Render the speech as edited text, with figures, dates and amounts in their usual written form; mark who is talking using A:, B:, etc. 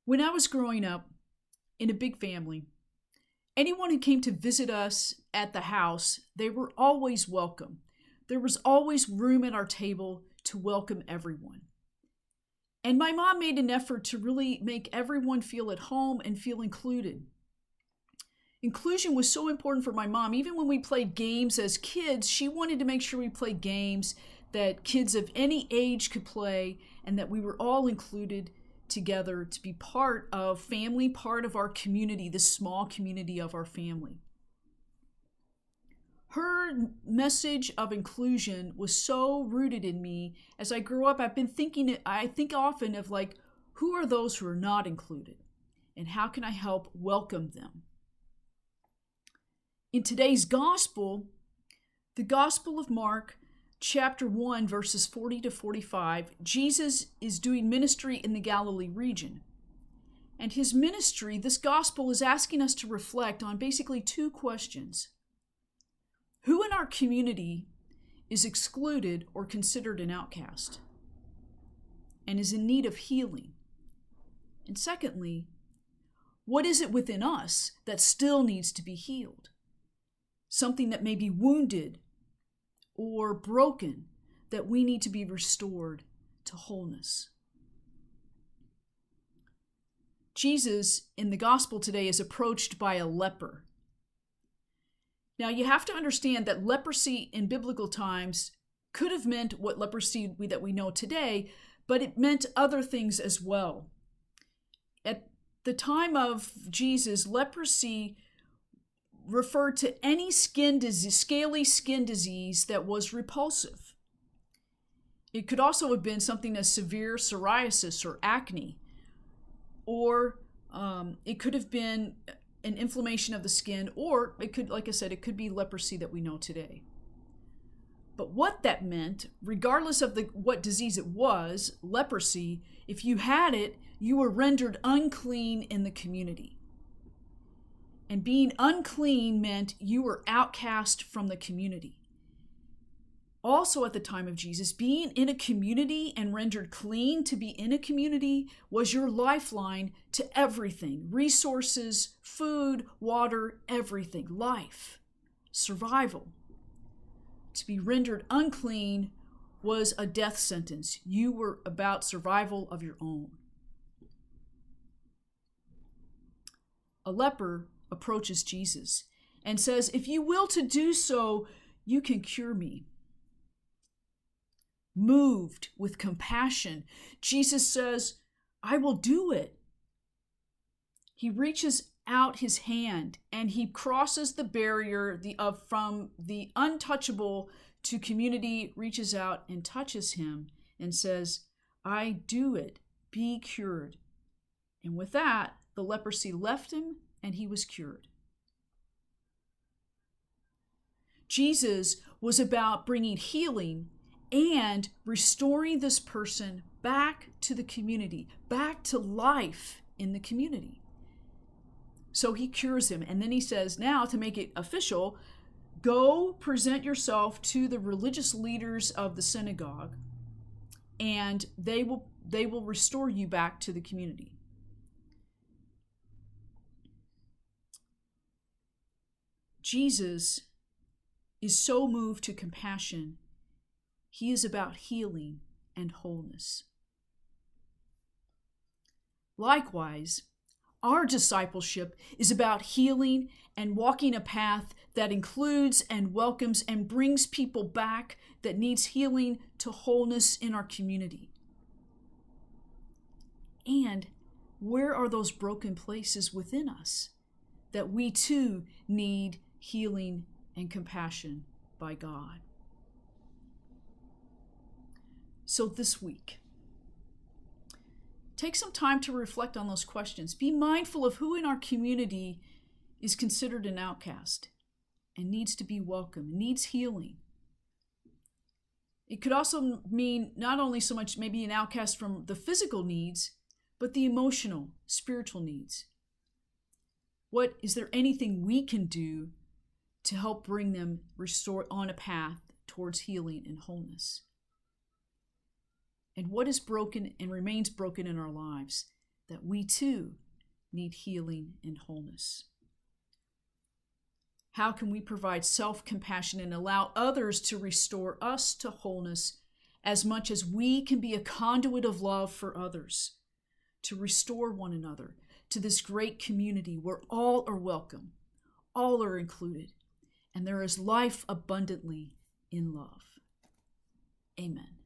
A: When I was growing up in a big family, anyone who came to visit us at the house, they were always welcome. There was always room at our table to welcome everyone. And my mom made an effort to really make everyone feel at home and feel included. Inclusion was so important for my mom. Even when we played games as kids, she wanted to make sure we played games that kids of any age could play and that we were all included together to be part of family, part of our community, this small community of our family. Her message of inclusion was so rooted in me. As I grew up, I think often of like, who are those who are not included? And how can I help welcome them? In today's gospel, the Gospel of Mark, chapter 1, verses 40 to 45, Jesus is doing ministry in the Galilee region. And his ministry, this gospel, is asking us to reflect on basically two questions. Who in our community is excluded or considered an outcast and is in need of healing? And secondly, what is it within us that still needs to be healed? Something that may be wounded or broken that we need to be restored to wholeness. Jesus in the gospel today is approached by a leper. Now you have to understand that leprosy in biblical times could have meant what leprosy that we know today, but it meant other things as well. At the time of Jesus, leprosy referred to any scaly skin disease that was repulsive. It could also have been something as severe psoriasis or acne, or it could have been an inflammation of the skin, or it could, like I said, it could be leprosy that we know today. But what that meant, regardless of what disease it was, leprosy, if you had it, you were rendered unclean in the community. And being unclean meant you were outcast from the community. Also at the time of Jesus, being in a community and rendered clean to be in a community was your lifeline to everything. Resources, food, water, everything. Life, survival. To be rendered unclean was a death sentence. You were about survival of your own. A leper approaches Jesus and says, "If you will to do so, you can cure me." Moved with compassion, Jesus says, "I will do it." He reaches out his hand and he crosses the barrier from the untouchable to community, reaches out and touches him and says, "I do it, be cured." And with that, the leprosy left him and he was cured. Jesus was about bringing healing and restoring this person back to the community, back to life in the community. So he cures him, and then he says, now to make it official, go present yourself to the religious leaders of the synagogue, and they will restore you back to the community. Jesus is so moved to compassion. He is about healing and wholeness. Likewise, our discipleship is about healing and walking a path that includes and welcomes and brings people back that needs healing to wholeness in our community. And where are those broken places within us that we too need healing and compassion by God? So this week, take some time to reflect on those questions. Be mindful of who in our community is considered an outcast and needs to be welcomed, needs healing. It could also mean not only so much maybe an outcast from the physical needs, but the emotional, spiritual needs. Is there anything we can do to help bring them restore on a path towards healing and wholeness? And what is broken and remains broken in our lives that we too need healing and wholeness. How can we provide self-compassion and allow others to restore us to wholeness as much as we can be a conduit of love for others, to restore one another to this great community where all are welcome, all are included, and there is life abundantly in love? Amen.